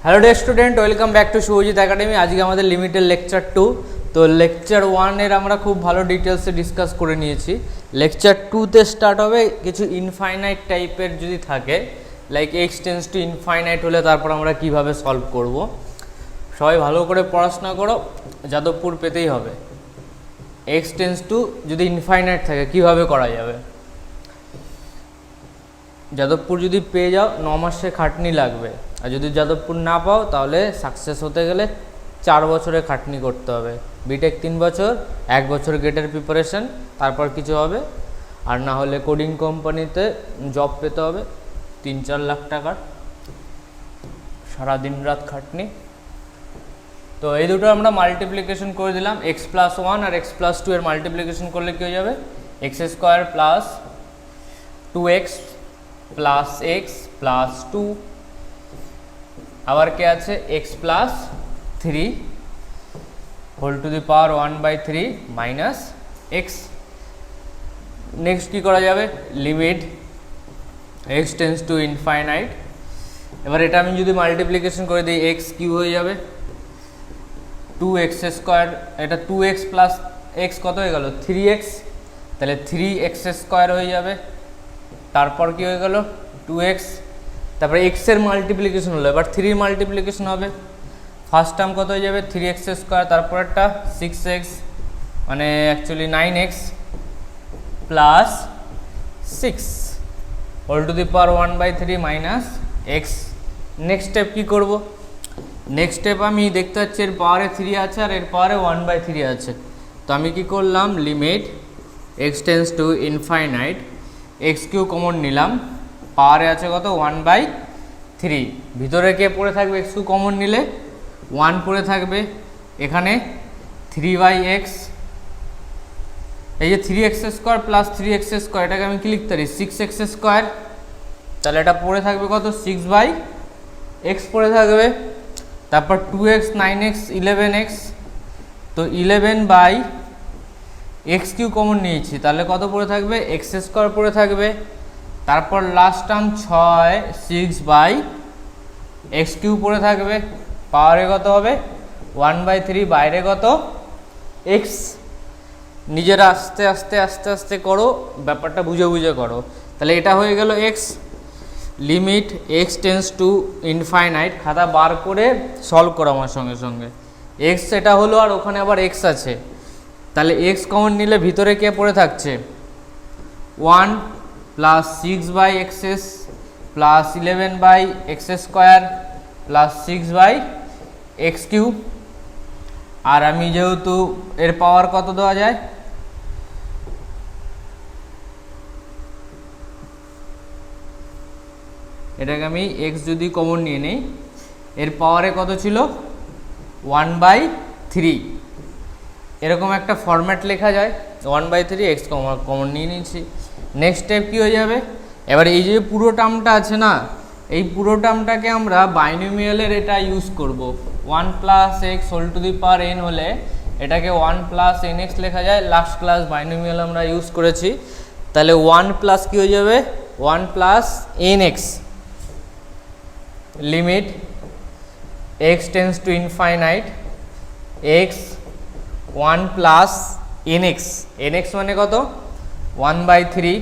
Hello dear student, welcome back to Subhajit academy. আজকে আমাদের limited lecture 2। তো লেকচার 1 আমরা খুব ভালো ডিটেলসে ডিসকাস করে নিয়েছি। লেকচার 2তে স্টার্ট হবে কিছু ইনফাইনাইট টাইপের যদি থাকে, like x tends to infinite হলে তারপর আমরা কিভাবে সলভ করব। সবাই ভালো করে পড়াশোনা করো, যাদবপুর পেতেই হবে। এক্স টেন্স টু যদি ইনফাইনাইট থাকে কিভাবে করা যাবে, যাদবপুর যদি পেয়ে যাও 9 মাসে খাটনি লাগবে, আর যদি যাদবপুর না পাও তাহলে সাকসেস হতে গেলে 4 বছরে খাটনি করতে হবে। বিটেক 3 বছর, 1 বছর গেটের প্রিপারেশন, তারপর কিছু হবে। আর না হলে কোডিং কোম্পানিতে জব পেতে হবে 3-4 লাখ টাকার, সারা দিন রাত খাটনি। তো এই দুটো আমরা মাল্টিপ্লিকেশন করে দিলাম। x+1 আর x+2 এর মাল্টিপ্লিকেশন করলে কী হয়ে যাবে, x² plus 2x plus x plus 2, আবার কে আছে x+3 whole to the power 1/3 minus X. Next কী করা যাবে, limit x tends to infinite. এবার এটা আমি যদি মাল্টিপ্লিকেশন করে দিই, এক্স কিউ হয়ে যাবে 2x², এটা 2x প্লাস এক্স কত হয়ে গেল 3x, তাহলে 3x² হয়ে যাবে। তারপর কি হয়ে গেল 2x, তারপরে x এর মাল্টিপ্লিকেশন হলো, এবার 3 মাল্টিপ্লিকেশন হবে। ফার্স্ট টার্ম কত হয়ে যাবে 3x², তারপরেরটা 6x মানে actually 9x plus 6 whole to the power 1/3 minus X. Next step কী করব, নেক্সট স্টেপ আমি দেখতে পাচ্ছি এর পাওয়ারে 3 আছে আর এর পাওয়ারে 1/3 আছে। তো আমি কি করলাম, limit x tends to infinite, x q common নিলাম, পাওয়ারে আছে কত 1/3, ভিতরে কে পড়ে থাকবে, এক্স কিউ কমন নিলে 1 পড়ে থাকবে, এখানে 3/x, এই যে 3x² প্লাস 3x², এটাকে আমি কি লিখতে পারি 6x², তাহলে এটা পড়ে থাকবে কত 6/x পড়ে থাকবে। তারপর 2x 9x 11x, তো 11/x কিউ কমন নিয়েছি, তাহলে কত পড়ে থাকবে x² পড়ে থাকবে। তারপর লাস্ট টার্ম 6/x কিউ পড়ে থাকবে, পাওয়ারে কত হবে 1/3, বাইরে কত x। নিজেরা আস্তে আস্তে আস্তে আস্তে করো, ব্যাপারটা বুঝে বুঝে করো। তাহলে এটা হয়ে গেল x, limit x tends to infinite. খাতা বার করে সলভ করো আমার সঙ্গে সঙ্গে। এক্স এটা হলো আর ওখানে আবার এক্স আছে, তাহলে এক্স কমন নিলে ভিতরে কে পড়ে থাকছে 1 plus 6/xs plus 11/x² plus 6/x cube. আর আমি যেহেতু এর পাওয়ার কত দেওয়া যায়, এটাকে আমি এক্স যদি কমন নিয়ে নেই, এর পাওয়ারে কত ছিল 1/3, এরকম একটা ফরম্যাট লেখা যায় 1/3 এক্স কমন নিয়ে নিয়েছি। নেক্সট স্টেপ কী হয়ে যাবে, এবার এই যে পুরো টার্মটা আছে না, এই পুরো টার্মটাকে আমরা বাইনোমিয়ালের এটা ইউজ করব। 1 plus x whole to the power n হলে এটাকে 1 প্লাস nx লেখা যায়। লাস্ট ক্লাস বাইনোমিয়াল আমরা ইউজ করেছি, তাহলে 1 প্লাস কী হয়ে যাবে 1 plus nx, limit x tends to infinite x 1 plus nx, nx মানে কত 1/3,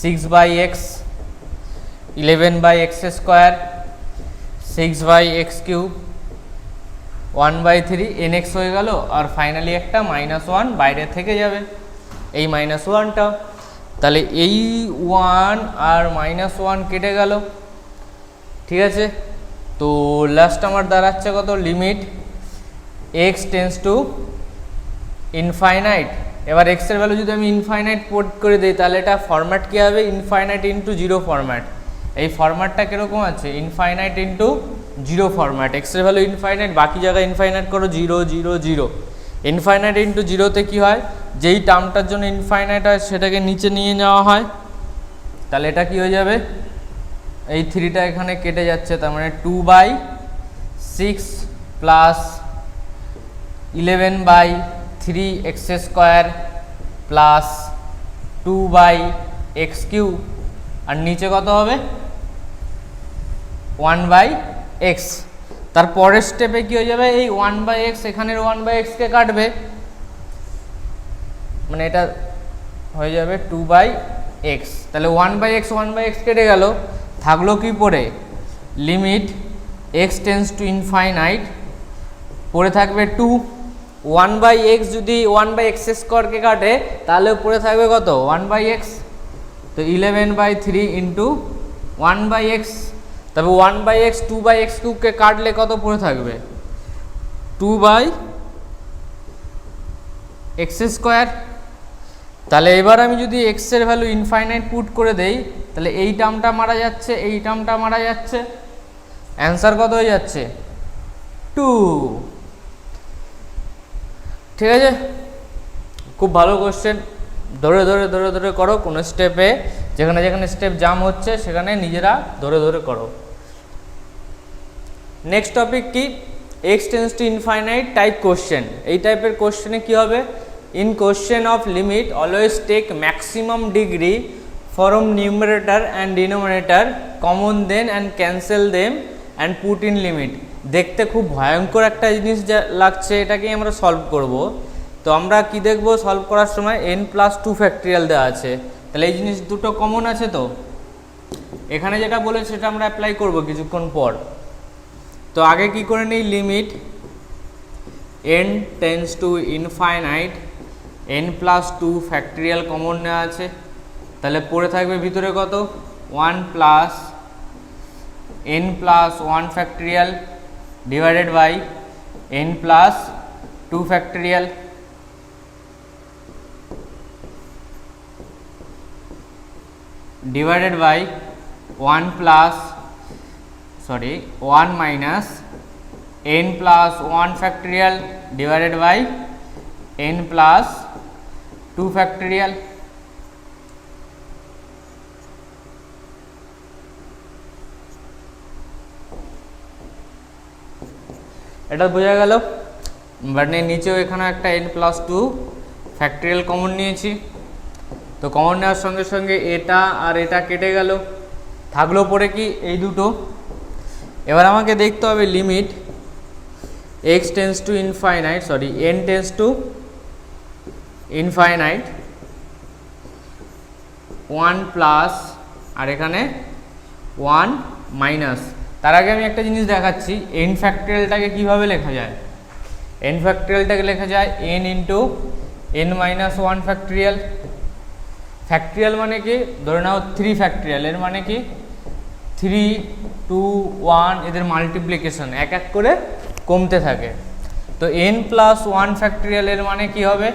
6/x 11/x², 6/x cube 1/3 nx হয়ে গেল। আর ফাইনালি একটা -1 বাইরে থেকে যাবে, এই -1টা, তাহলে এই 1 আর -1 কেটে গেল, ঠিক আছে। তো লাস্ট আমার দাঁড়াচ্ছে কত, limit x tends to infinite. এবার এক্স এর ভ্যালু যদি আমি ইনফাইনাইট পোর্ট করে দিই, তাহলে এটা ফরম্যাট কী হবে, ইনফাইনাইট ইন্টু 0 ফরম্যাট। এই ফরম্যাটটা কীরকম আছে, ইনফাইনাইট ইন্টু 0 ফরম্যাট। এক্স এর ভ্যালু ইনফাইনাইট, বাকি জায়গায় ইনফাইনাইট করো 0 0 0। ইনফাইনাইট ইন্টু 0তে কী হয়, যেই টার্মটার জন্য ইনফাইনাইট হয় সেটাকে নিচে নিয়ে যাওয়া হয়, তাহলে এটা কী হয়ে যাবে, এই 3টা এখানে কেটে যাচ্ছে, তার মানে 2/6 plus 11/3x² plus 2/6 X cube, আর নিচে কত হবে 1/x। তার পরের স্টেপে কি হয়ে যাবে, এই 1/x এখানের 1/x কে কাটবে, মানে এটা হয়ে যাবে 2/x। তাহলে 1/x কেটে গেল, থাকলো কি পড়ে limit x tends to infinite, পড়ে থাকবে 2। 1/x যদি 1/x স্কোয়ারকে কাটে তাহলে পড়ে থাকবে কত 1/x, তো 11/3 ইন্টু 1/x। তবে 1/x 2/x কিউবকে কাটলে কত পড়ে থাকবে 2/x স্কোয়ার। তাহলে এবার আমি যদি x এর ভ্যালু ইনফাইনাইট পুট করে দেই, তাহলে এই টার্মটা মারা যাচ্ছে, এই টার্মটা মারা যাচ্ছে, অ্যান্সার কত হয়ে যাচ্ছে 2। ঠিক আছে, খুব ভালো কোশ্চেন, ধরে ধরে ধরে ধরে করো, কোনো স্টেপে যেখানে যেখানে স্টেপ জাম হচ্ছে সেখানে নিজেরা ধরে ধরে করো। নেক্সট টপিক কি, x tends to infinite type question. এই টাইপের কোশ্চেনে কি হবে, in question of limit always take maximum degree from numerator and denominator common then and cancel them and put in limit. দেখতে খুব ভয়ঙ্কর একটা জিনিস যা লাগছে, এটাকেই আমরা সলভ করব। তো আমরা কি দেখব সলভ করার সময় n+2 ফ্যাক্টরিয়াল দেওয়া আছে, তাহলে এই জিনিস দুটো কমন আছে, তো এখানে যেটা বলেছে সেটা আমরা অ্যাপ্লাই করব কিছুক্ষণ পর। তো আগে কি করে নিই, limit n tends to infinite n+2 factorial common নেওয়া আছে, তাহলে পড়ে থাকবে ভিতরে কত 1 plus n+1 factorial divided by n+2 factorial divided by 1 minus n+1 factorial divided by n+2 factorial। এটা বোঝা গেল, মানে নিচেও এখানে একটা n+2 ফ্যাক্টরিয়াল কমন নিয়েছি, তো কমন নেওয়ার সঙ্গে সঙ্গে এটা আর এটা কেটে গেল, থাকলো পরে কি এই দুটো। এবার আমাকে দেখতে হবে limit x tends to infinite, sorry n tends to infinite 1 plus আর এখানে 1 মাইনাস। তার আগে আমি একটা জিনিস দেখাচ্ছি, n ফ্যাক্টরিয়ালটাকে কীভাবে লেখা যায়। n ফ্যাক্টরিয়ালটাকে লেখা যায় n into n-1 factorial. Factorial মানে কি, ধরে নাও 3 ফ্যাক্টরিয়াল, এর মানে কি 3, 2, 1 এদের মাল্টিপ্লিকেশন এক এক করে কমতে থাকে। তো n+1 ফ্যাক্টরিয়াল এর মানে কি হবে,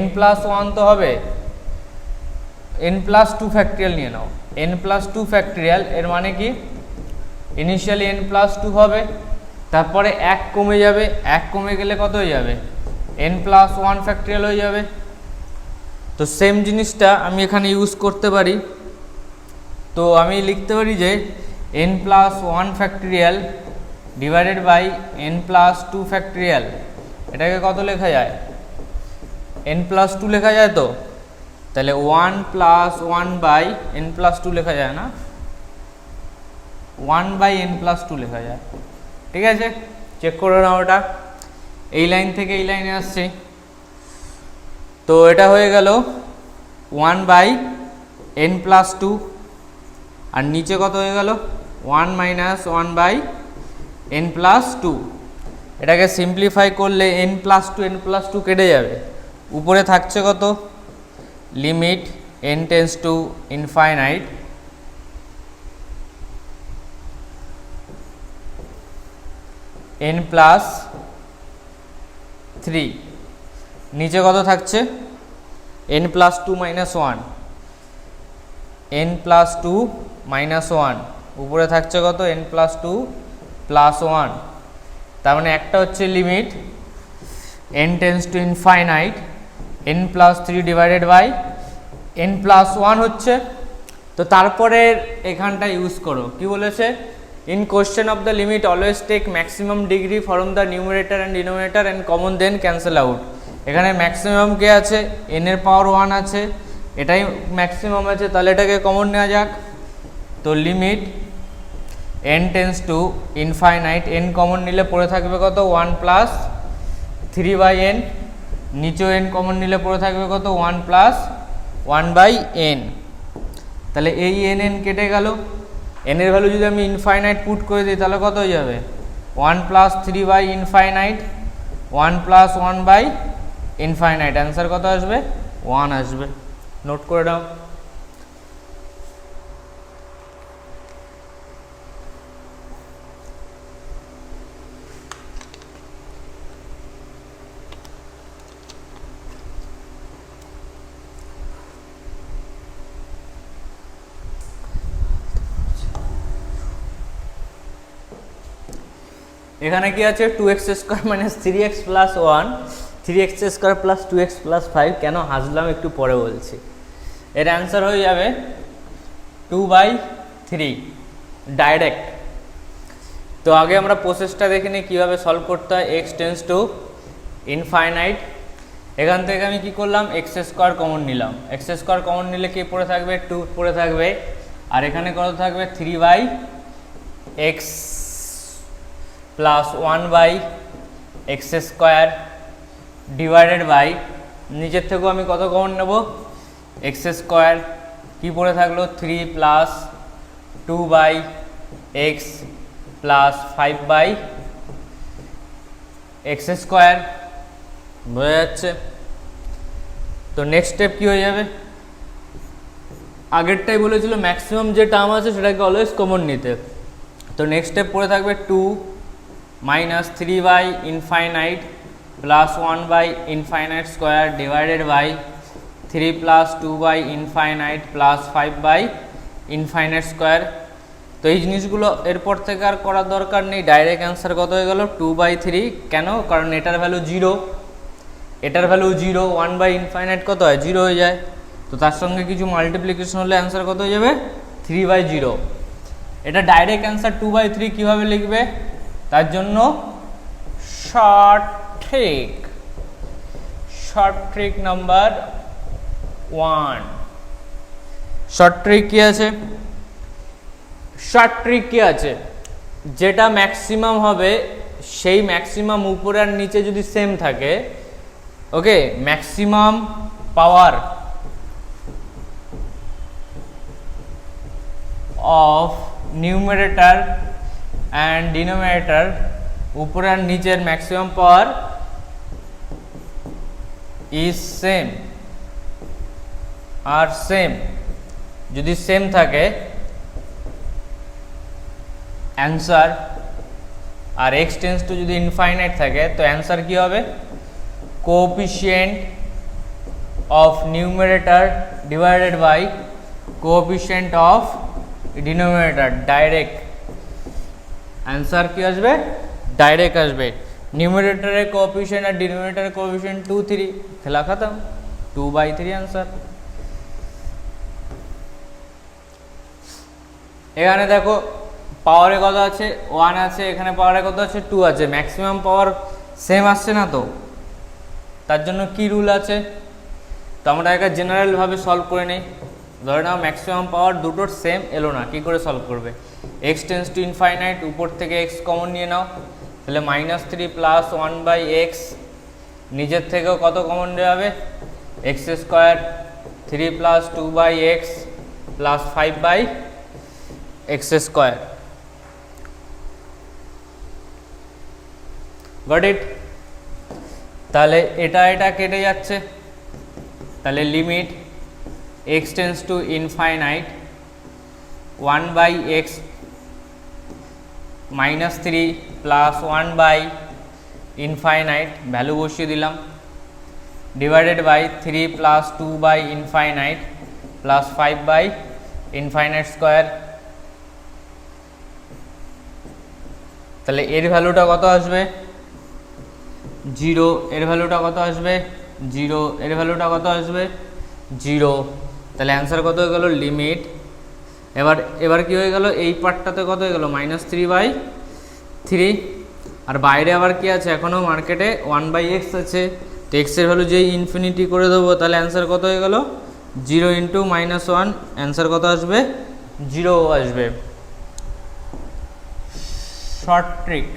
n+1 তো হবে, n+2 ফ্যাক্টরিয়াল নিয়ে নাও, n+2 ফ্যাক্টরিয়াল এর মানে কি ইনিশিয়ালি n+2 হবে, তারপরে 1 কমে যাবে, 1 কমে গেলে কত হয়ে যাবে n+1 ফ্যাক্টরিয়াল হয়ে যাবে। তো সেম জিনিসটা আমি এখানে ইউজ করতে পারি, তো আমি লিখতে পারি যে n+1 factorial divided by n+2 factorial, এটাকে কত লেখা যায় n+2 লেখা যায়, তো তাহলে 1+1 বাই n+2 লেখা যায় না, 1/n+2 লেখা যায়। ঠিক আছে, চেক করে নাও, ওটা এই লাইন থেকে এই লাইনে আসছে, তো এটা হয়ে গেল 1/n+2, আর নিচে কত হয়ে গেল 1 মাইনাস 1/n+2। এটাকে সিম্পলিফাই করলে n+2 কেটে যাবে, উপরে থাকছে কত limit n tends to infinite n+3, নিচে কত থাকছে n+2 মাইনাস 1, n+2 মাইনাস 1, উপরে থাকছে কত n+2 প্লাস 1। তার মানে একটা হচ্ছে limit n tends to infinite n+3 divided by n+1 হচ্ছে। তো তারপরে এখানটা ইউজ করো, কি বলেছে, in question of the limit always take maximum degree from the numerator and denominator and common then cancel out. এখানে ম্যাক্সিমাম কে আছে, n এর পাওয়ার 1 আছে, এটাই ম্যাক্সিমাম আছে, তাহলে এটাকে কমন নেওয়া যাক। তো limit n tends to infinite, n common নিলে পড়ে থাকবে কত 1 প্লাস 3/n, নিচেও n কমন নিলে পড়ে থাকবে কত 1 প্লাস 1/n। তাহলে এই n কেটে গেল, n এর ভ্যালু যদি আমি ইনফাইনাইট পুট করে দিই তাহলে কত হয়ে যাবে 1 প্লাস 3/ইনফাইনাইট 1 প্লাস 1/ইনফাইনাইট, অ্যান্সার কত আসবে 1 আসবে। নোট করে দাও। এখানে কি আছে 2x square minus 3x plus 1, 3x square plus 2x plus 5। কেন হাসলাম একটু পরে বলছি। এর অ্যান্সার হয়ে যাবে 2/3 ডাইরেক্ট। তো আগে আমরা প্রসেসটা দেখে নিই কীভাবে সলভ করতে হয়। x টেন্স টু ইনফাইনাইট, এখান থেকে আমি কি করলাম x স্কোয়ার কমন নিলাম, x স্কোয়ার কমন নিলে কি পড়ে থাকবে 2 পড়ে থাকবে, আর এখানে কত থাকবে 3/x plus 1/x square divided by, নিচের থেকেও আমি কত কমন নেব x স্কোয়ার, কী পড়ে থাকলো 3 plus 2/x plus 5/x square, বোঝা যাচ্ছে। তো নেক্সট স্টেপ কী হয়ে যাবে, আগেরটাই বলেছিল ম্যাক্সিমাম যে টার্ম আছে সেটাকে অলওয়েজ কমন নিতে। তো নেক্সট স্টেপ পড়ে থাকবে 2 মাইনাস 3/ইনফাইনাইট প্লাস 1/ইনফাইনাইট স্কোয়ার ডিভাইডেড বাই 3 প্লাস 2/ইনফাইনাইট প্লাস 5/ইনফাইনাইট স্কোয়ার। তো এই জিনিসগুলো এরপর থেকে আর করার দরকার নেই, ডাইরেক্ট অ্যান্সার কত হয়ে গেল 2/3। কেন, কারণ এটার ভ্যালু 0, এটার ভ্যালু 0, 1/ইনফাইনাইট কত হয় 0 হয়ে যায়। তো তার সঙ্গে কিছু মাল্টিপ্লিকেশন হলে অ্যান্সার কত হয়ে যাবে 3/0। এটা ডাইরেক্ট অ্যান্সার 2/3 কীভাবে লিখবে, তার জন্য short trick number 1। Short trick কি আছে, শর্ট ট্রিক কি আছে, যেটা ম্যাক্সিমাম হবে সেই ম্যাক্সিমাম উপরে আর নিচে যদি সেম থাকে, okay, maximum power of numerator and denominator, উপরে আর নিচের ম্যাক্সিমাম পাওয়ার ইজ সেম, আর সেম যদি সেম থাকে অ্যান্সার, আর x টেন্স টু যদি ইনফাইনাইট থাকে তো অ্যান্সার কি হবে coefficient of numerator divided by coefficient of denominator, direct answer কি আসবে ডাইরেক্ট আসবে। নিউমারেটরের কোএফিশিয়েন্ট আর ডিনোমিনেটরের কোএফিশিয়েন্ট 2, 3, খেলা খতম, 2/3 অ্যান্সার। এখানে দেখো পাওয়ারে কত আছে 1 আছে, এখানে পাওয়ারে কত আছে 2 আছে, ম্যাক্সিমাম পাওয়ার সেম আসছে না, তো তার জন্য কি রুল আছে, তো আমরা একটা জেনারেলভাবে সলভ করে নেই। ধরে নাও ম্যাক্সিমাম পাওয়ার দুটোর সেম এলো না, কি করে সলভ করবে, x টেন্স টু ইনফাইনাইট, উপর থেকে x কমন নিয়ে নাও, তাহলে -3 প্লাস 1/x, নিজের থেকেও কত কমন দেওয়া হবে x square, 3 plus 2/x plus 5/x square. Got it. তাহলে এটা কেটে যাচ্ছে, তাহলে limit x tends to infinite 1/x -3 plus 1/ইনফাইনাইট, ভ্যালু বসিয়ে দিলাম, ডিভাইডেড বাই 3 প্লাস 2/ইনফাইনাইট প্লাস 5/ইনফাইনাইট স্কোয়ার। তাহলে এর ভ্যালুটা কত আসবে 0, এর ভ্যালুটা কত আসবে 0, এর ভ্যালুটা কত আসবে 0। তাহলে অ্যান্সার কত হয়ে গেল লিমিট, এবার কি হয়ে গেল এই পার্টটাতে কত হয়ে গেল -3/3, আর বাইরে আবার কি আছে এখনও মার্কেটে 1/x আছে, তো x এর ভ্যালু যেই ইনফিনিটি করে দেবো তাহলে অ্যান্সার কত হয়ে গেল zero into minus one, answer কত আসবে? জিরো আসবে। শর্ট ট্রিক,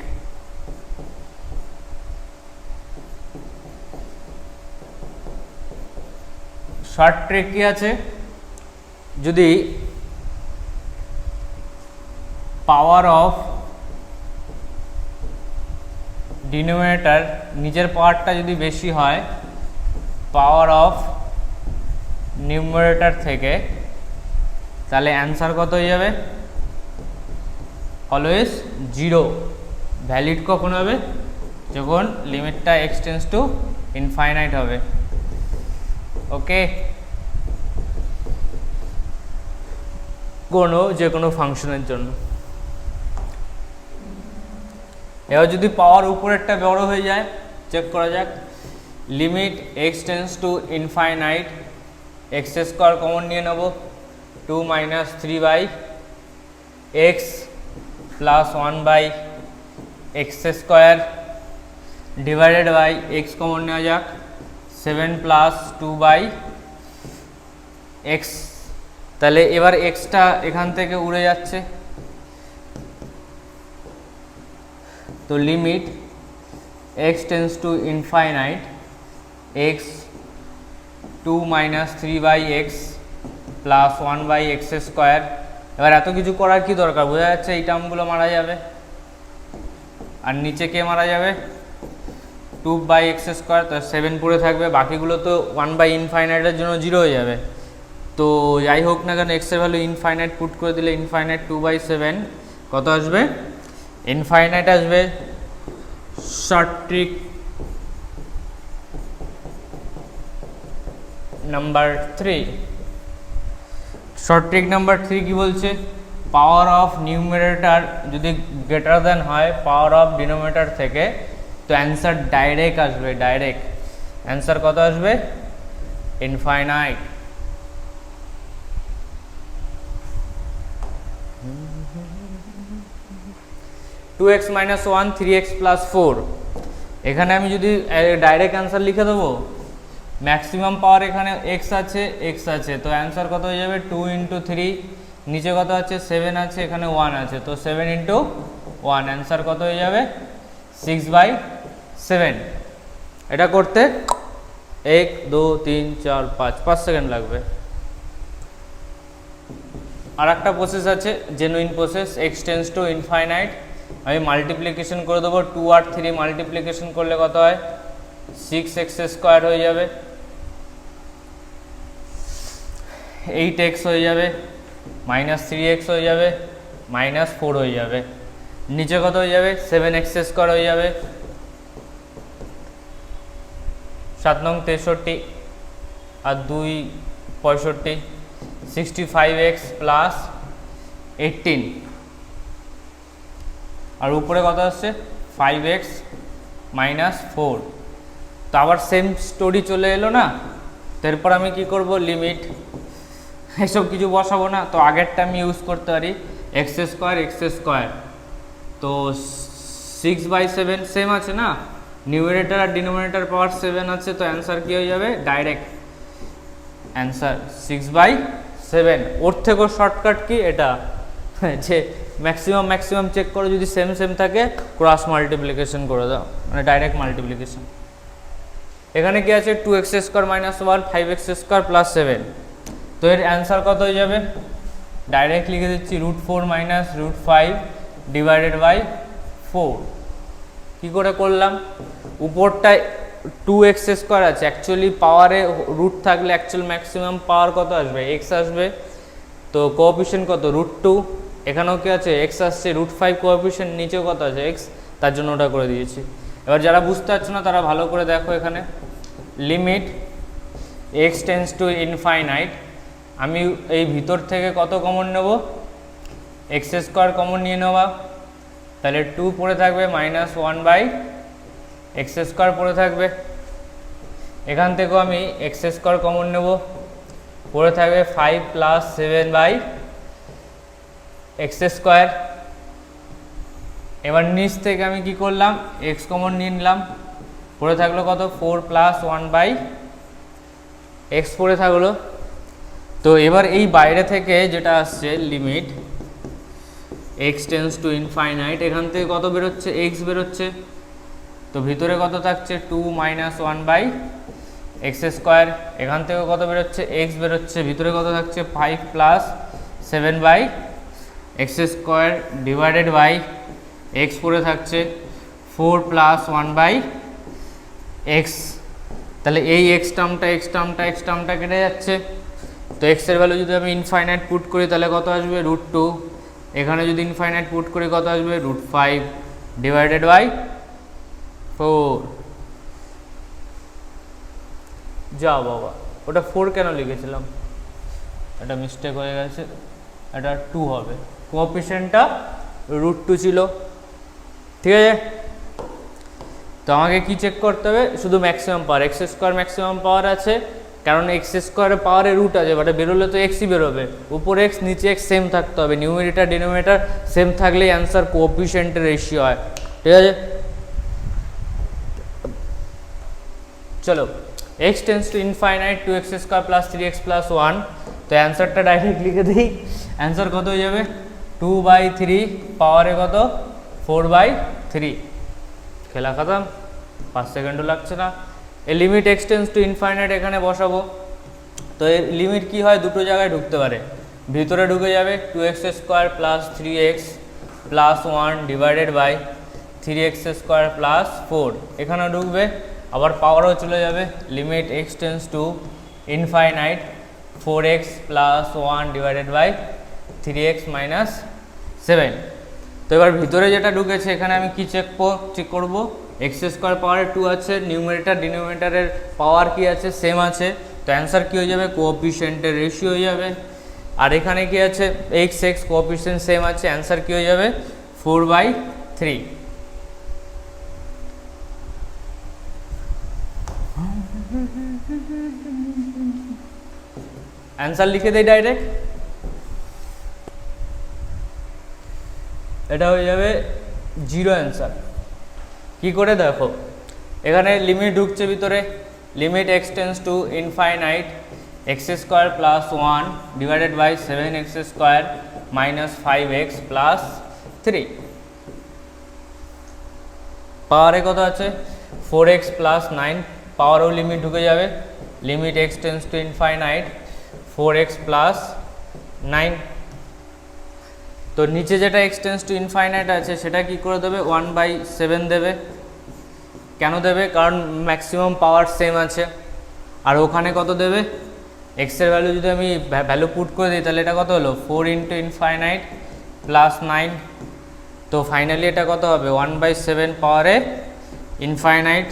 শর্ট ট্রিক কি আছে? যদি পাওয়ার অফ ডিনোমিনেটর, নিজের পাওয়ারটা যদি বেশি হয় পাওয়ার অফ নিউমারেটর থেকে, তাহলে অ্যান্সার কত হয়ে যাবে? Always zero. ভ্যালিড কখন হবে? যখন লিমিটটা এক্সটেন্স টু ইনফাইনাইট হবে। ওকে, যে কোনো ফাংশনের জন্য। এবার যদি পাওয়ার উপরেরটা বড় হয়ে যায়, চেক করা যাক। Limit x tends to infinite, x square common নিয়ে নেব, 2 minus 3 by x plus 1 by x square divided by x common নেওয়া যাক, 7 প্লাস 2 বাই এক্স। তাহলে এবার এক্সটা এখান থেকে উড়ে যাচ্ছে, তো limit x tends to infinite x 2 minus 3 by x plus 1 by x square. এবার এত কিছু করার কি দরকার? বোঝা যাচ্ছে এই টার্মগুলো মারা যাবে, আর নিচে কে মারা যাবে? 2 বাই এক্স স্কোয়ার, তো 7 পড়ে থাকবে, বাকিগুলো তো 1 বাই ইনফাইনাইটের জন্য জিরো হয়ে যাবে। তো যাই হোক না কেন, এক্সের ভ্যালু ইনফাইনাইট পুট করে দিলে ইনফাইনাইট 2 বাই 7 কত আসবে? ইনফাইনাইট আসবে। Short trick number 3। Short trick number 3 কি বলছে? পাওয়ার অফ নিউমারেটর যদি গ্রেটার দেন হয় পাওয়ার অফ ডিনোমিনেটর থেকে, তো অ্যান্সার ডাইরেক্ট আসবে। ডাইরেক্ট অ্যান্সার কত আসবে? Infinite. Two x minus one, 3x plus 4। এখানে আমি যদি ডাইরেক্ট অ্যান্সার লিখে দেবো, ম্যাক্সিমাম পাওয়ার এখানে x আছে, তো অ্যান্সার কত হয়ে যাবে? 2 ইন্টু 3, নিচে কত আছে? 7 আছে, এখানে 1 আছে, তো 7 ইন্টু 1, অ্যান্সার কত হয়ে যাবে? 6 বাই 7। এটা করতে 1 2 3 4 5 সেকেন্ড লাগবে। আর একটা প্রসেস আছে, genuine process, x tends to infinite. আমি মাল্টিপ্লিকেশন করে দেবো, 2 আর 3 মাল্টিপ্লিকেশন করলে কত হয়? 6x স্কোয়ার হয়ে যাবে, 8x হয়ে যাবে, মাইনাস 3x হয়ে যাবে, মাইনাস 4 হয়ে যাবে, নিচে কত হয়ে যাবে? 7x স্কোয়ার হয়ে যাবে। 7 নং 63 আর 2 65, 65x প্লাস 18, আর উপরে কত আসছে? 5x minus 4। তো আবার সেম স্টোরি চলে এলো না? তারপর আমি কি করব? লিমিট, এসব কিছু বসাবো না, তো আগেরটা আমি ইউজ করতে পারি, এক্স স্কোয়ার। তো 6 বাই 7 সেম আছে না, নিউমারেটর আর ডিনোমিনেটর পাওয়ার 7 আছে, তো অ্যান্সার কি হয়ে যাবে? Direct answer 6 by 7। ওর থেকেও শর্টকাট কি এটা, যে ম্যাক্সিমাম চেক করো, যদি সেম থাকে ক্রস মাল্টিপ্লিকেশন করে দাও, মানে ডাইরেক্ট মাল্টিপ্লিকেশন। এখানে কি আছে? 2x square minus 1, 5x square plus 7, তো এর অ্যান্সার কত হয়ে যাবে? ডাইরেক্ট লিখে দিচ্ছি, √4 মাইনাস √5 ডিভাইডেড বাই 4। কী করে করলাম? উপরটায় 2x স্কোয়ার আছে, অ্যাকচুয়ালি পাওয়ারে রুট থাকলে অ্যাকচুয়াল ম্যাক্সিমাম পাওয়ার কত আসবে? x আসবে, তো কোএফিশিয়েন্ট কত? √2। এখানেও কি আছে? x আসছে, √5 কোএফিশিয়েন্ট, নিচেও কত আছে? x, তার জন্য ওটা করে দিয়েছি। এবার যারা বুঝতে পারছো না তারা ভালো করে দেখো, এখানে limit x tends to infinite, আমি এই ভিতর থেকে কত কমন নেব? x স্কোয়ার কমন নিয়ে নেওয়া, তাহলে 2 পড়ে থাকবে, মাইনাস 1 বাই এক্স স্কোয়ার পড়ে থাকবে। এখান থেকেও আমি এক্স স্কোয়ার কমন নেব, পড়ে থাকবে 5 প্লাস 7 বাই এক্স স্কোয়ার। এবার নিচ থেকে আমি কি করলাম? এক্স কমন নিয়ে নিলাম, পড়ে থাকলো কত? 4 প্লাস 1 বাই এক্স পড়ে থাকলো। তো এবার এই বাইরে থেকে যেটা আসছে limit x tends to infinite, এখান থেকে কত বেরোচ্ছে, এক্স বেরোচ্ছে। তো ভিতরে কত থাকছে, 2 মাইনাস 1 বাই এক্স স্কোয়ার। এখান থেকে কত বেরোচ্ছে, এক্স বেরোচ্ছে। ভিতরে কত থাকছে, 5 plus 7 by x square divided by x পরে থাকছে 4 প্লাস 1 বাই এক্স। তাহলে এই এক্স টার্মটা কেটে যাচ্ছে। তো এক্সের ভ্যালু যদি আমি ইনফাইনাইট পুট করি তাহলে কত আসবে, √2। এখানে যদি ইনফাইনাইট পুট করি কত আসবে, √5 ডিভাইডেড বাই 4। যা বাবা, ওটা 4 কেন লিখেছিলাম, এটা মিস্টেক হয়ে গেছে, এটা 2 হবে। কোএফিসিয়েন্টটা √2 ছিল, ঠিক আছে। তো আমাকে কি চেক করতে হবে, শুধু maximum power, x square maximum power আছে, কারণ এক্স স্কোয়ারের পাওয়ারের রুট আছে, বাট বেরোলে তো এক্সই বেরোবে, উপরে এক্স নিচে এক্স সেম থাকতে হবে, নিউমেরিটার ডিনোমিনেটার সেম থাকলেই অ্যান্সার কোএফিসিয়েন্টের রেশিও হয়, ঠিক আছে। চলো, x tends to infinite 2x square plus 3x plus 1। তো অ্যান্সারটা ডাইরেক্ট লিখে দিই, অ্যান্সার কত হয়ে যাবে, 2/3 পাওয়ারে কত, 4/3। খেলা খতম, 5 সেকেন্ডও লাগছে না। এই limit x tends to infinite এখানে বসাবো। তো এর লিমিট কি হয়, দুটো জায়গায় ঢুকতে পারে, ভিতরে ঢুকে যাবে 2x square plus 3x plus 1 divided by 3x square plus 4, এখানেও ঢুকবে। আবার পাওয়ারও চলে যাবে, limit x tends to infinite 4x plus 1 divided by 3x minus 7। তো এবার ভিতরে যেটা ঢুকেছে এখানে আমি কি চেক করব, এক্স স্কোয়ার পাওয়ারে 2 আছে, নিউমেরিটার ডিনোমিনেটারের পাওয়ার কি আছে, সেম আছে। তো অ্যান্সার কী হয়ে যাবে, কোএফিসিয়েন্টের রেশিও হয়ে যাবে। আর এখানে কি আছে, এক্স কোএফিসিয়েন্ট সেম আছে, অ্যান্সার কী হয়ে যাবে, 4/3। অ্যান্সার লিখে দেই ডাইরেক্ট, এটা হয়ে যাবে 0 অ্যান্সার। কী করে দেখো, এখানে লিমিট ঢুকছে ভিতরে, limit x tends to infinite x square plus 1 divided by 7x square minus 5x plus 3। পাওয়ারে কত আছে, 4x প্লাস 9, পাওয়ারও লিমিট ঢুকে যাবে, limit x tends to infinite 4x plus 9। তো নিচে যেটা এক্স টেন্স টু ইনফাইনাইট আছে সেটা কি করে দেবে, 1/7 দেবে। কেন দেবে, কারণ ম্যাক্সিমাম পাওয়ার সেম আছে। আর ওখানে কত দেবে, এক্সের ভ্যালু যদি আমি ভ্যালু পুট করে দিই তাহলে এটা কত হলো, 4 ইন্টু ইনফাইনাইট প্লাস 9। তো ফাইনালি এটা কত হবে, 1/7 পাওয়ারে ইনফাইনাইট।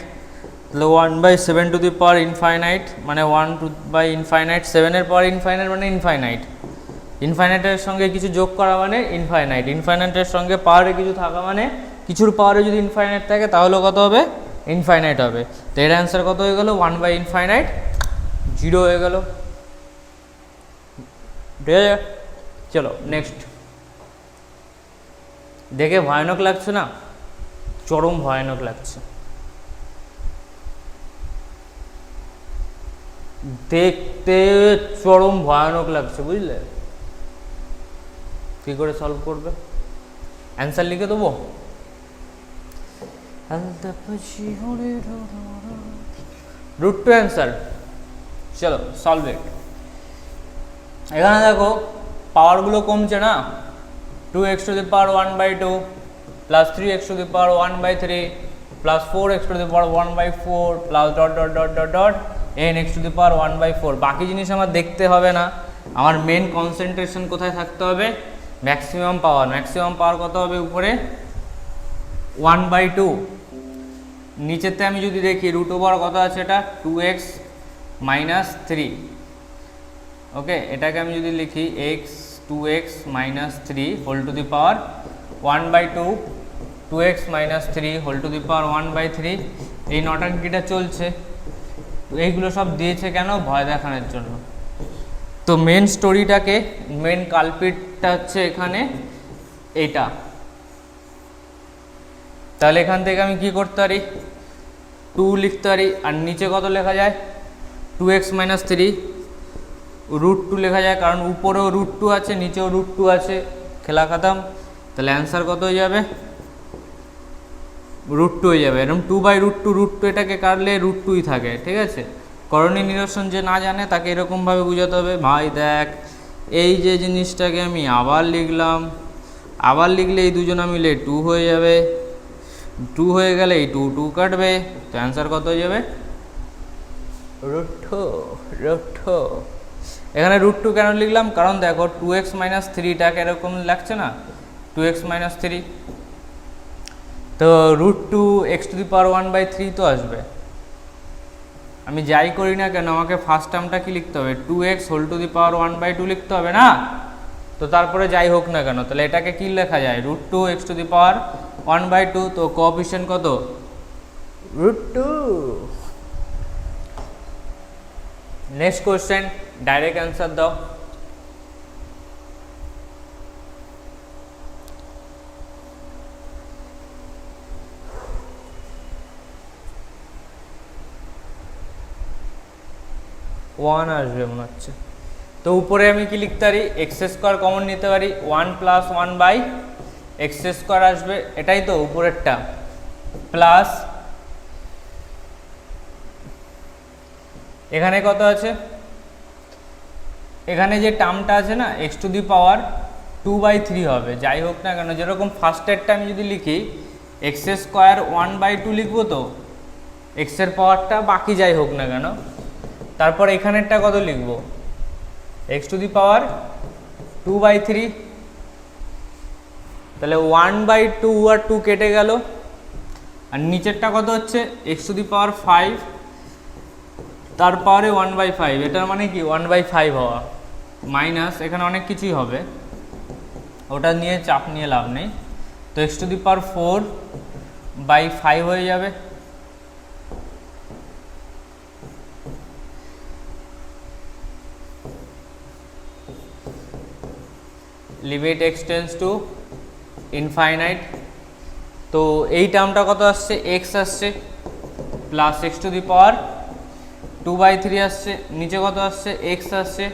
তাহলে 1/7 টু দি পাওয়ার ইনফাইনাইট মানে 1/ইনফাইনাইট, 7-এর পাওয়ার ইনফাইনাইট মানে ইনফাইনাইট, ইনফাইনাইটের সঙ্গে কিছু যোগ করা মানে ইনফাইনাইট, ইনফাইনাইটের সঙ্গে পাওয়ারে কিছু থাকা মানে কিছুর পাওয়ারে যদি ইনফাইনাইট থাকে তাহলে কত হবে, ইনফাইনাইট হবে। তো এর অ্যান্সার কত হয়ে গেল, 1/ইনফাইনাইট 0 হয়ে গেল, ঠিক আছে। চলো নেক্সট, দেখে ভয়ানক লাগছে না, চরম ভয়ানক লাগছে, দেখতে চরম ভয়ানক লাগছে, বুঝলে। কী করে সলভ করবে, অ্যান্সার লিখে দেবো, √2 অ্যান্সার। চলো সলভ ইট। এখানে দেখো পাওয়ারগুলো কমছে না, 2x to the power 1/2 plus 3x to the power 1/3 plus 4x to the power 1/4 plus dot dot dot dot dot nx to the power 1/4। বাকি জিনিস আমার দেখতে হবে না, আমার মেন কনসেন্ট্রেশন কোথায় থাকতে হবে, ম্যাক্সিমাম পাওয়ার। ম্যাক্সিমাম পাওয়ার কত হবে, উপরে 1/2, নিচেতে আমি যদি দেখি √ওভার কত আছে, এটা 2x মাইনাস 3। ওকে, এটাকে আমি যদি লিখি x 2x - 3 whole to the power 1/2, 2x - 3 whole to the power 1/3। এই নটাঙ্কিটা চলছে, তো এইগুলো সব দিয়েছে কেন, ভয় দেখানোর জন্য। তো মেন স্টোরিটাকে, মেন কালপিটটা হচ্ছে এখানে এইটা। তাহলে এখান থেকে আমি কি করতে পারি, 2 লিখতে পারি, আর নিচে কত লেখা যায়, 2x - 3 √2 লেখা যায়, কারণ উপরেও √2 আছে নিচেও √2 আছে, খেলা খতম। তাহলে অ্যান্সার কত হয়ে যাবে? √2 হয়ে যাবে। এরকম 2/√2, √2 এটাকে কাটলে √2ই থাকে, ঠিক আছে। করণীয় নিরসন যে না জানে তাকে এরকমভাবে বোঝাতে হবে, ভাই দেখ এই যে জিনিসটাকে আমি আবার লিখলাম, আবার লিখলে এই দুজনা মিলে 2 হয়ে যাবে, 2 হয়ে গেলে এই 2 কাটবে, তো অ্যান্সার কত হয়ে যাবে? √2। এখানে √2 কেন লিখলাম? কারণ দেখো 2x - 3টাকে এরকম লাগছে না, 2x - 3, তো √2 x⁻⁴ তো আসবে। আমি যাই করি না কেন আমাকে ফার্স্ট টার্মটা কি লিখতে হবে? 2x⁻⁴ লিখতে হবে না? তো তারপরে যাই হোক না কেন, তাহলে এটাকে কি লেখা যায়? √2 x⁻⁴, তো কোএফিসিয়েন্ট কত? √2। নেক্সট কোশ্চেন, ডাইরেক্ট অ্যান্সার দাও। ওয়ান আসবে মনে হচ্ছে। তো উপরে আমি কি লিখতে পারি? x² কমন নিতে পারি, 1 + 1/x² আসবে, এটাই তো উপরেরটা, প্লাস এখানে কত আছে? এখানে যে টার্মটা আছে না x⁻² হবে, যাই হোক না কেন, যেরকম ফার্স্টেরটা আমি যদি লিখি x² 1/2 লিখবো, তো x এর পাওয়ারটা বাকি যাই হোক না কেন, তারপর এখানেরটা কত লিখব? x⁻²/3, তাহলে 1/2 আর 2 কেটে গেল, আর নিচেরটা কত হচ্ছে? x⁵, তার পাওয়ারে 1/5, এটার মানে কি 1/5 হওয়া, মাইনাস এখানে অনেক কিছুই হবে, ওটা নিয়ে চাপ নিয়ে লাভ নেই। তো x⁴/5 হয়ে যাবে। Limit x tends to infinite, তো এই টার্মটা কত আসছে? x আসছে, প্লাস x⁻²/3 আসছে, নিচে কত আসছে? x আসছে,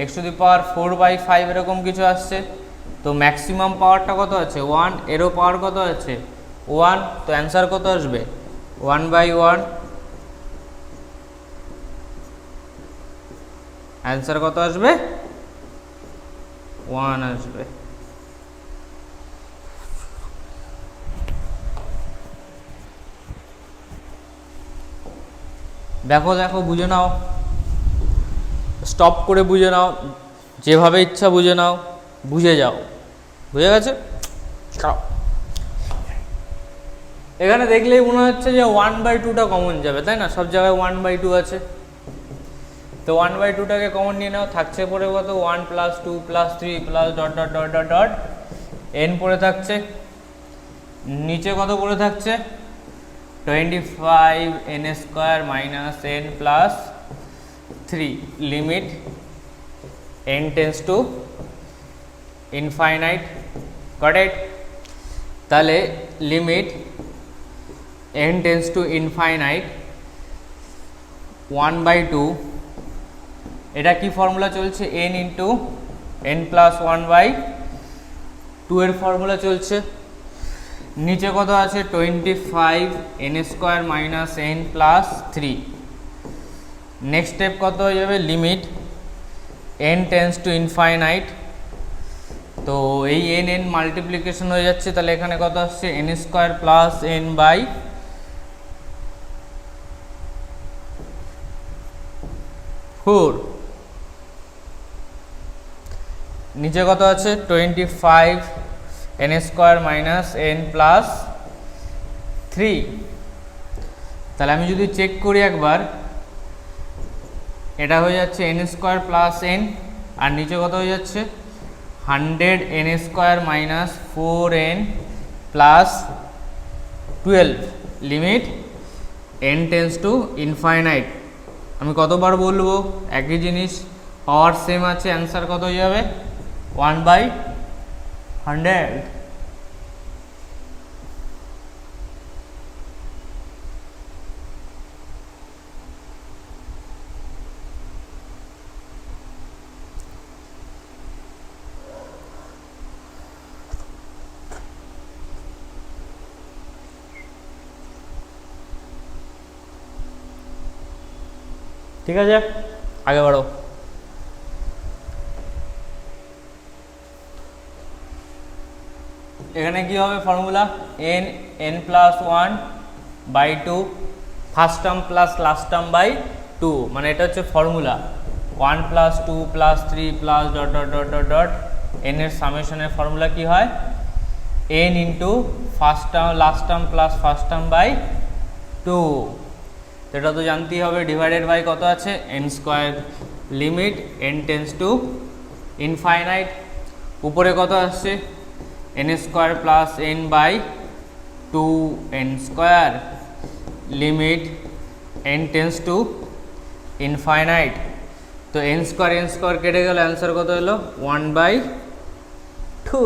x⁴/5 এরকম কিছু আসছে, তো ম্যাক্সিমাম পাওয়ারটা কত আছে? 1, এরও পাওয়ার কত আছে? 1, তো অ্যান্সার কত আসবে? 1/1। অ্যান্সার কত আসবে? 1 আসবে। দেখো দেখো বুঝে নাও, স্টপ করে বুঝে নাও, যেভাবে ইচ্ছা বুঝে নাও, বুঝে যাও, বুঝে গেছে? এখানে দেখলেই মনে হচ্ছে যে 1/2টা কমন যাবে, তাই না? সব জায়গায় 1/2 আছে, তো 1/2টাকে কমন নিয়ে নাও, থাকছে পরে কত? 1 + 2 + 3 +... n পড়ে থাকছে, নিচে কত পড়ে থাকছে? 25n² - n + 3, limit n tends to infinite, got it? তাহলে limit n tends to infinite 1/2, এটা কি ফর্মুলা চলছে? n × n + 1/2 এর ফর্মুলা চলছে। নিচে কত আছে? 25n² - n + 3। নেক্সট স্টেপ কত হয়ে যাবে? Limit n tends to infinite, তো এই n মাল্টিপ্লিকেশন হয়ে যাচ্ছে, তাহলে এখানে কত আসছে? n² + n/4। নিচে কত আছে? 25n² - n + 3। তাহলে আমি যদি চেক করি একবার, এটা হয়ে যাচ্ছে n² + n, আর নিচে কত হয়ে যাচ্ছে? 100n² - 4n + 12, limit n tends to infinite. আমি কতবার বলবো? একই জিনিস, পাওয়ার সেম আছে, অ্যান্সার কত হয়ে যাবে? 1/100। ঠিক আছে, আগে বাড়ো। এখানে কি হবে formula, n plus 1 by 2 first term plus last term by 2, মানে এটা হচ্ছে formula 1 plus 2 plus 3 plus dot dot dot dot dot n এর সামেশনের ফর্মুলা কি হয়, n into first term last term plus first term by 2। এটা তো জানতেই হবে, ডিভাইডেড বাই কত আছে n square, limit n tends to infinite, উপরে কত আসছে n square plus n by 2n square, limit n tends to infinite. তো n স্কোয়ার কেটে গেল, অ্যান্সার কত হলো 1/2।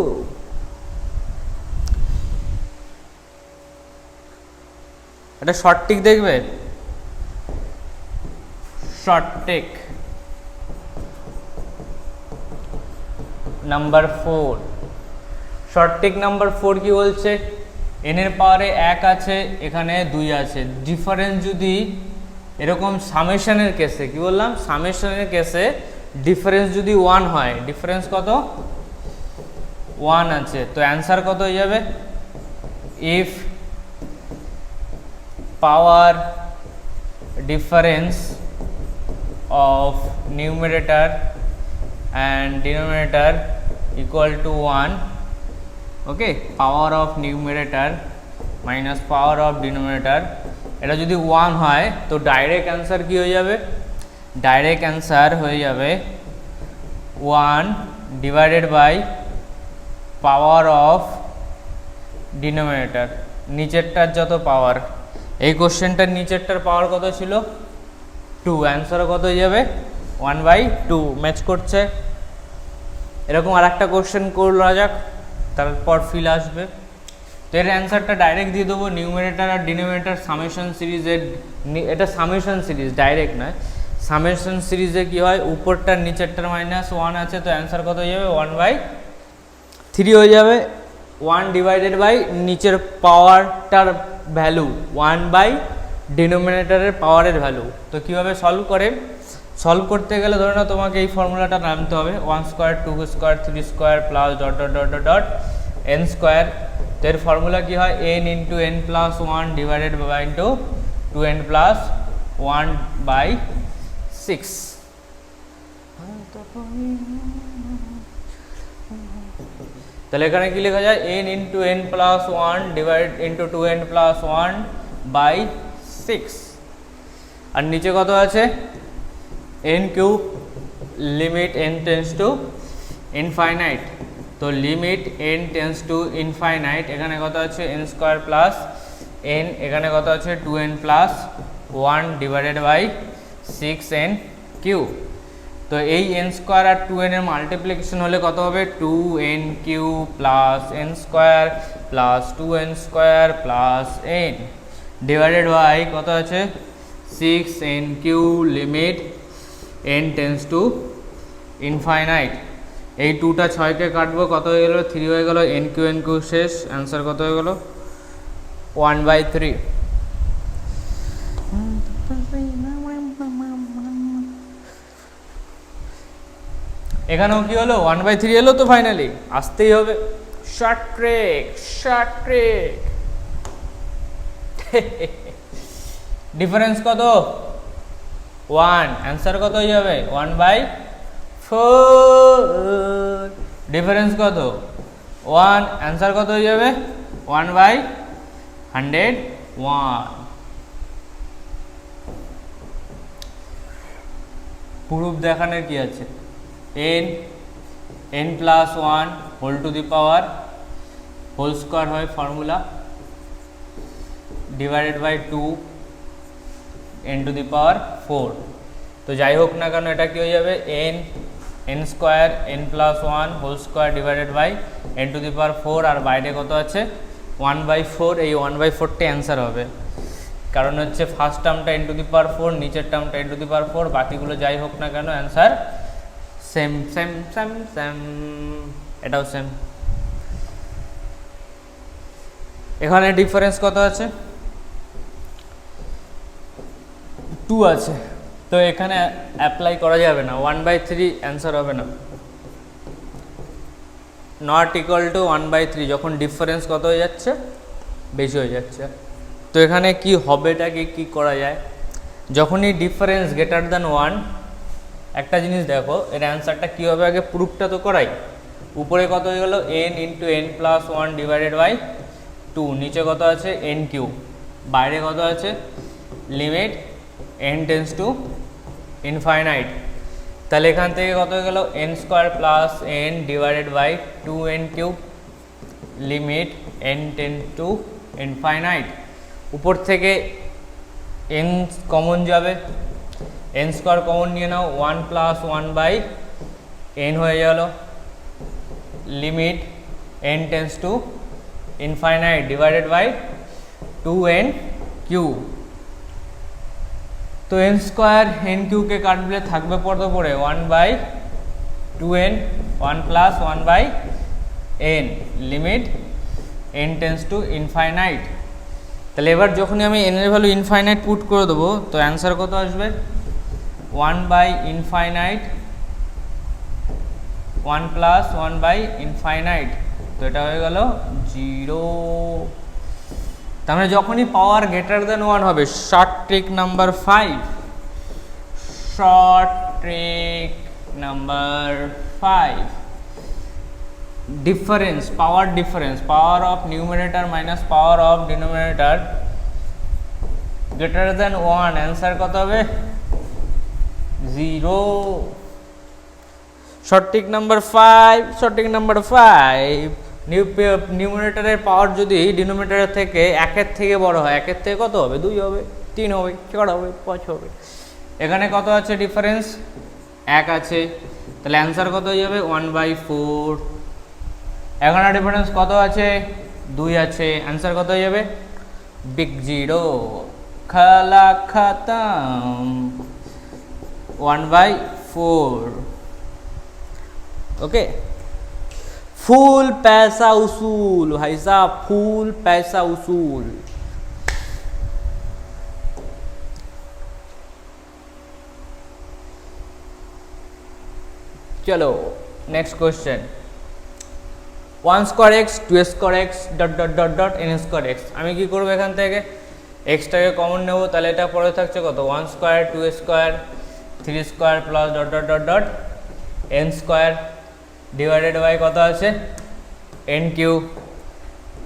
এটা শর্ট টিক দেখবে, short trick number 4। Short trick number 4 কি বলছে, n এর পাওয়ারে 1 আছে, এখানে 2 আছে, ডিফারেন্স যদি এরকম সামেশনের কেসে, কি বললাম সামেশনের কেসে ডিফারেন্স যদি 1 হয়, ডিফারেন্স কত 1 আছে, তো অ্যান্সার কত হয়ে যাবে, if power difference of numerator and denominator equal to 1, okay, power of numerator minus power of denominator, এটা যদি 1 হয় তো ডাইরেক্ট অ্যান্সার কি হয়ে যাবে, ডাইরেক্ট অ্যান্সার হয়ে যাবে 1 divided by power of denominator, নিচেরটার যত পাওয়ার, এই কোশ্চেনটার নিচেরটার পাওয়ার কত ছিল 2, অ্যান্সারও কত হয়ে যাবে 1/2, ম্যাচ করছে। এরকম আর একটা কোশ্চেন করা যাক, তারপর ফিল আসবে। তো এর অ্যান্সারটা ডাইরেক্ট দিয়ে দেবো, নিউমারেটর আর ডিনোমিনেটর সামেশন সিরিজের, এটা সামেশন সিরিজ ডাইরেক্ট নয়, সামেশন সিরিজে কি হয় উপরটার নিচেরটার -1 আছে, তো অ্যান্সার কত হয়ে যাবে 1/3 হয়ে যাবে, 1 ডিভাইডেড বাই নিচের পাওয়ারটার ভ্যালু 1 ডিনোমিনেটরের পাওয়ারের ভ্যালু। তো কীভাবে সলভ করতে গেলে ধরে নাও তোমাকে এই ফর্মুলাটা নামতে হবে, 1 square 2 square 3 square plus dot dot dot dot dot n square. তো এর ফর্মুলা কী হয়, n into n plus 1 divided by into 2n plus 1/6। তাহলে এখানে কি লেখা যায়, n into n plus 1 divide into 2n plus 1/6, আর নিচে কত আছে n cube, limit n tends to infinite, তো limit n tends to infinite, এখানে কত আছে n স্কোয়ার প্লাস n, এখানে কত আছে 2n plus 1 divided by 6n cube. তো এই n স্কোয়ার আর 2n এর মাল্টিপ্লিকেশন হলে কত হবে, 2n cube plus n square plus 2n square plus n divided by কত আছে 6n cube, limit n tends to infinite. এই 2টা 6কে কাটবো, কত হয়ে গেল 3 হয়ে গেল, n কিউ শেষ, অ্যান্সার কত হয়ে গেল 1/3। এখানেও কি হলো 1/3 এলো, তো ফাইনালি আসতেই হবে, short trick short trick. Difference কত 1, অ্যান্সার কত হয়ে যাবে 1/4। ডিফারেন্স কত 1, অ্যান্সার কত হয়ে যাবে 1/101। প্রুফ দেখানোর কি আছে, n plus 1 whole to the power whole square হয় formula, divided by 2 n to the power 4। তো যাই হোক না কেন এটা কি হয়ে যাবে n square n plus 1 whole square divided by n to the power 4, আর বাইরে কত আছে 1/4, এই 1/4টা অ্যান্সার হবে, কারণ হচ্ছে first টার্মটা n to the power 4, নিচের টার্মটা n টু দি পাওয়ার 4, বাকিগুলো যাই হোক না কেন answer same same same same, এটাও সেম। এখানে ডিফারেন্স কত আছে 2 আছে, তো এখানে অ্যাপ্লাই করা যাবে না, 1/3 অ্যান্সার হবে না। নট ইকুয়াল টু 1/3 যখন ডিফারেন্স কত হয়ে যাচ্ছে, বেশি হয়ে যাচ্ছে। তো এখানে কি হবেটাকে কি করা যায়, যখনই ডিফারেন্স গ্রেটার দ্যান 1, একটা জিনিস দেখো এর অ্যান্সারটা কী হবে, আগে প্রুফটা তো করাই। উপরে কত হয়ে গেল n into n plus 1 divided by 2, নিচে কত আছে n কিউব, বাইরে কত আছে limit n tends to infinite. তাহলে এখান থেকে কত হয়ে গেল n square plus n divided by 2n cube limit n tends to infinite. উপর থেকে n কমন যাবে, n স্কোয়ার কমন নিয়ে নাও, 1 প্লাস 1 বাই n হয়ে গেল limit n tends to infinite divided by 2n cube. তো n স্কোয়ার n কিউবকে কাটলে থাকবে পড়তে পড়ে 1 by 2n, 1 plus 1 by n limit n tends to infinite. তাহলে এবার যখনই আমি n এর ভ্যালু ইনফাইনাইট পুট করে দেবো, তো অ্যান্সার কত আসবে 1 by infinite 1 plus 1 by infinite. তো এটা হয়ে গেল 0। তার মানে যখনই পাওয়ার গ্রেটার দেন 1 হবে, short trick number 5, short trick number 5, difference, power difference, power of numerator minus power of denominator greater than 1, answer কত হবে 0। Short trick number 5, short trick number 5, নিউমারেটরের পাওয়ার যদি ডিনোমিনেটরের থেকে 1-এর থেকে বড় হয়, 1-এর থেকে কত হবে 2 হবে, 3 হবে, 4 হবে, 5 হবে। এখানে কত আছে ডিফারেন্স 1 আছে, তাহলে অ্যান্সার কত হয়ে যাবে 1/4। এখানে ডিফারেন্স কত আছে 2 আছে, অ্যান্সার কত হয়ে যাবে বিগ 0, খেলা খতম 1/4। ओके, फुल पैसा उसूल भाई साहब, फुल पैसा उसूल। चलो next question, 1 square x 2 square x dot dot dot dot n square x। আমি কি করব, এখান থেকে xটাকে কমন নেব, তাহলে এটা পড়ে থাকছে কত 1 square 2 square 3 square plus dot dot dot dot n square divided by কত আছে n কিউব।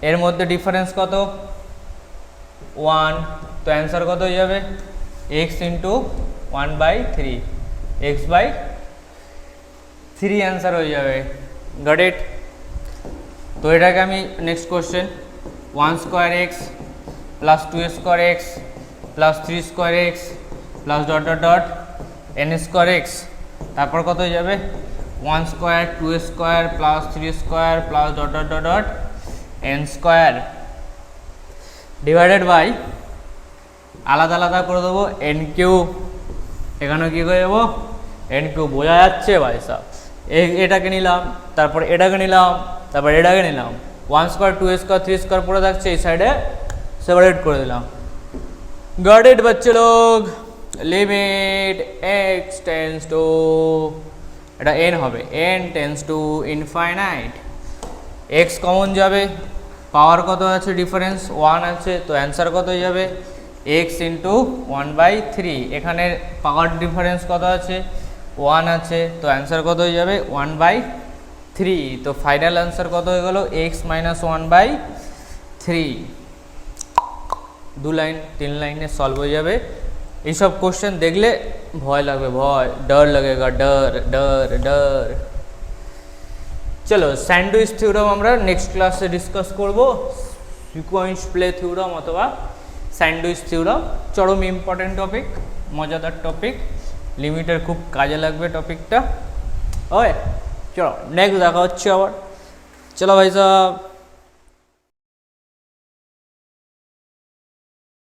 এর মধ্যে ডিফারেন্স কত 1, তো অ্যান্সার কত হয়ে যাবে x ইন্টু 1/3, x/3 অ্যান্সার হয়ে যাবে। Got it. তো এটাকে আমি next question 1 square x plus 2 square x plus 3 square x plus dot dot dot n square x, তারপর কত হয়ে যাবে 1 square 2 square plus 3 square plus dot dot dot dot n square divided by আলাদা আলাদা করে দেবো n কিউব। এখানে কী করে দেবো n কিউব, বোঝা যাচ্ছে ভাই সাহেব। এটাকে নিলাম, তারপর এটাকে নিলাম, তারপর এটাকে নিলাম, 1 স্কোয়ার 2 স্কোয়ার 3 স্কোয়ার পড়ে থাকছে, এই সাইডে সেপারেট করে দিলাম। গট ইট বাচ্চা লোক। লিমিট x টেন্স টু, এটা n হবে, n tends to infinite, x common যাবে, পাওয়ার কত আছে ডিফারেন্স 1 আছে, তো অ্যান্সার কত হয়ে যাবে x ইন্টু 1/3। এখানে পাওয়ার ডিফারেন্স কত আছে 1 আছে, তো অ্যান্সার কত হয়ে যাবে 1/3। তো ফাইনাল অ্যান্সার কত হয়ে গেল x মাইনাস 1/3। 2 লাইন 3 লাইনে সলভ হয়ে যাবে। এইসব কোশ্চেন দেখলে ভয় লাগবে, ভয়, ডর লাগেগা, ডর ডর ডর। চলো স্যান্ডউইচ থিওরাম আমরা নেক্সট ক্লাসে ডিসকাস করব, সিকোয়েন্স প্লে থিওরাম অথবা স্যান্ডউইচ থিওরাম, চরম ইম্পর্টেন্ট টপিক, মজাদার টপিক, লিমিটের খুব কাজে লাগবে টপিকটা। ওকে চলো নেক্সট দেখা হচ্ছে আবার। চলো ভাই সাহেব।